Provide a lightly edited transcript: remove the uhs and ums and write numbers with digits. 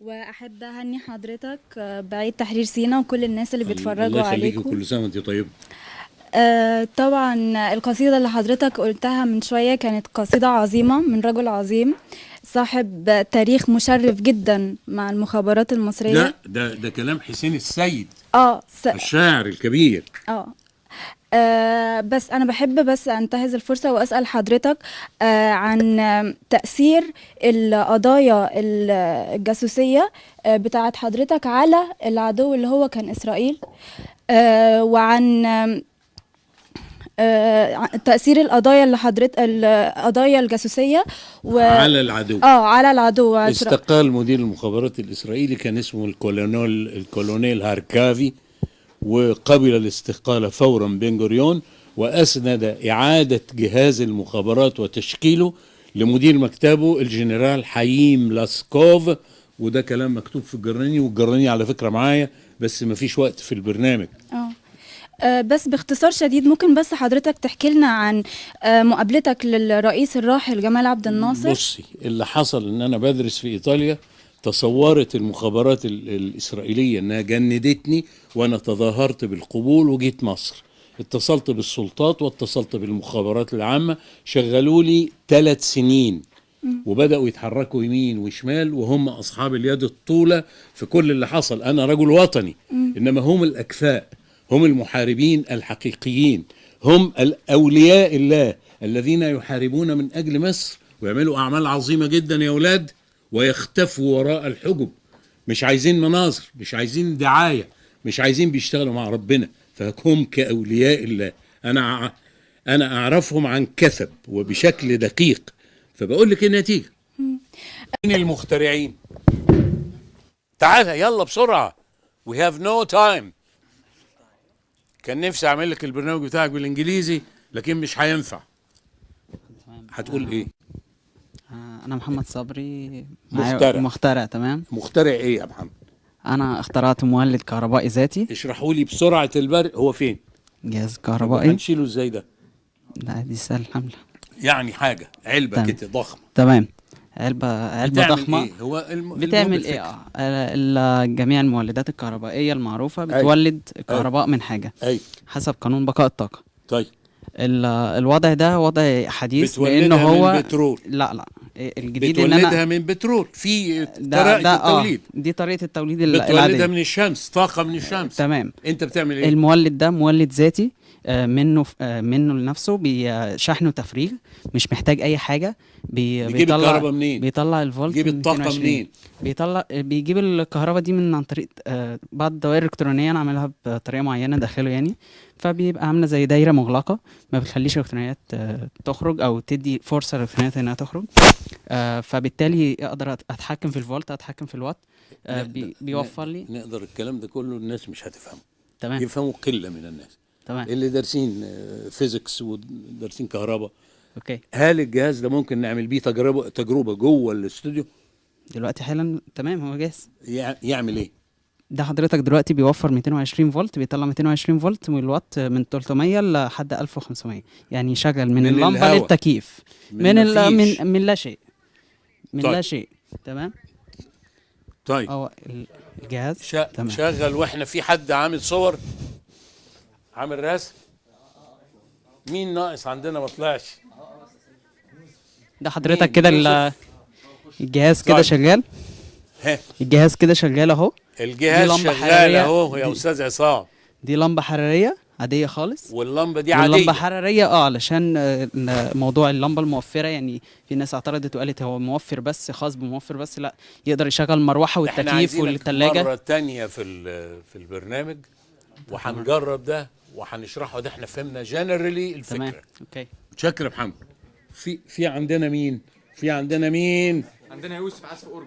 واحب اهني حضرتك بعيد تحرير سينا وكل الناس اللي بيتفرجوا الله يخليكي، عليكم. كل سنه وانت طيب. طبعا القصيدة اللي حضرتك قلتها من شوية كانت قصيدة عظيمة من رجل عظيم صاحب تاريخ مشرف جدا مع المخابرات المصرية. لا، ده كلام حسين السيد اه الشاعر الكبير. اه بس أنا بحب بس أنتهز الفرصة وأسأل حضرتك عن تأثير القضايا الجاسوسية بتاعت حضرتك على العدو اللي هو كان إسرائيل، وعن تأثير القضايا اللي القضايا الجاسوسية على العدو. على العدو. استقال مدير المخابرات الإسرائيلي كان اسمه الكولونيل هاركافي، وقبل الاستقالة فورا بن جوريون، وأسند إعادة جهاز المخابرات وتشكيله لمدير مكتبه الجنرال حييم لاسكوف. وده كلام مكتوب في الجراني، والجراني على فكرة معايا بس مفيش وقت في البرنامج. بس باختصار شديد ممكن بس حضرتك تحكي لنا عن مقابلتك للرئيس الراحل جمال عبد الناصر؟ بصي، اللي حصل ان انا بدرس في ايطاليا، تصورت المخابرات الإسرائيلية أنها جندتني، وأنا تظاهرت بالقبول وجيت مصر. اتصلت بالسلطات واتصلت بالمخابرات العامة، شغلوا لي 3 سنين وبدأوا يتحركوا يمين وشمال، وهم أصحاب اليد الطولة في كل اللي حصل. أنا رجل وطني، إنما هم الأكفاء، هم المحاربين الحقيقيين، هم الأولياء الله الذين يحاربون من أجل مصر ويعملوا أعمال عظيمة جدا يا أولاد، ويختفوا وراء الحجب. مش عايزين مناظر، مش عايزين دعاية، مش عايزين بيشتغلوا مع ربنا، فهم كأولياء الله. أنا أعرفهم عن كثب وبشكل دقيق، فبقول لك النتيجة. مين المخترعين؟ تعالى يلا بسرعة، we have no time. كان نفسي أعمل لك البرنامج بتاعك بالإنجليزي لكن مش هينفع. هتقول إيه؟ انا محمد صبري، مخترع. تمام. مخترع ايه يا محمد؟ انا اخترعت مولد كهربائي ذاتي. اشرحوا لي بسرعه البرق، هو فين جهاز كهربائي. هنشيله ازاي ده؟ لا دي سهل الحمله، يعني حاجه علبه كده ضخمه. تمام، علبه ضخمه. إيه؟ هو بتعمل ايه؟ جميع المولدات الكهربائيه المعروفه بتولد كهرباء من حاجه حسب قانون بقاء الطاقه. طيب الوضع ده وضع حديث لانه هو من بترول. لا الجديد ان بتولدها من بترول، في طريقه التوليد. دي طريقه التوليد بتولدها من الشمس، طاقه من الشمس. تمام. انت بتعمل ايه؟ المولد ده مولد ذاتي، منه لنفسه، بشحنه تفريغ، مش محتاج اي حاجه. بيجيب الكهرباء منين؟ بيطلع الفولت، بيجيب الطاقه منين؟ بيجيب الكهرباء دي عن طريق بعض الدوائر الالكترونيه انا عاملها بطريقه معينه داخله يعني، فبيبقى عامله زي دايره مغلقه ما بتخليش الالكترونيات تخرج او تدي فرصه للالكترونيات انها تخرج. فبالتالي اقدر اتحكم في الفولت، اتحكم في الوات. بيوفر لي. نقدر الكلام ده كله الناس مش هتفهمه. تمام. يفهموا قله من الناس. تمام. اللي دارسين فيزيكس ودارسين كهرباء. اوكي. هل الجهاز ده ممكن نعمل بيه تجربه جوه الاستوديو دلوقتي حالا؟ تمام، هو جاهز. يعمل ايه؟ ده حضرتك دلوقتي بيوفر 220 فولت، بيطلع 220 فولت من الوات من 300 لحد 1500، يعني يشغل من اللمبه للتكييف، من لا شيء، من لا شيء. تمام. طيب الجهاز تمام شغل. واحنا في حد عامل صور، عامل رسم؟ مين ناقص عندنا ما طلعش؟ ده حضرتك كده الجهاز كده شغال. الجهاز كده شغال اهو. الجهاز شغال اهو يا استاذ عصام. دي لمبه حراريه عاديه خالص، واللمبه دي عاديه. اللمبه حراريه علشان موضوع اللمبه الموفره، يعني في ناس اعترضت وقالت هو موفر بس، خاص بموفر بس، لا يقدر يشغل المروحه والتكييف والثلاجه. مره تانية في البرنامج وهنجرب ده وهنشرحه. ده احنا فهمنا جنرالي الفكره. تمام. اوكي. متشكر يا محمد. في عندنا مين؟ عندنا يوسف عزف اورج.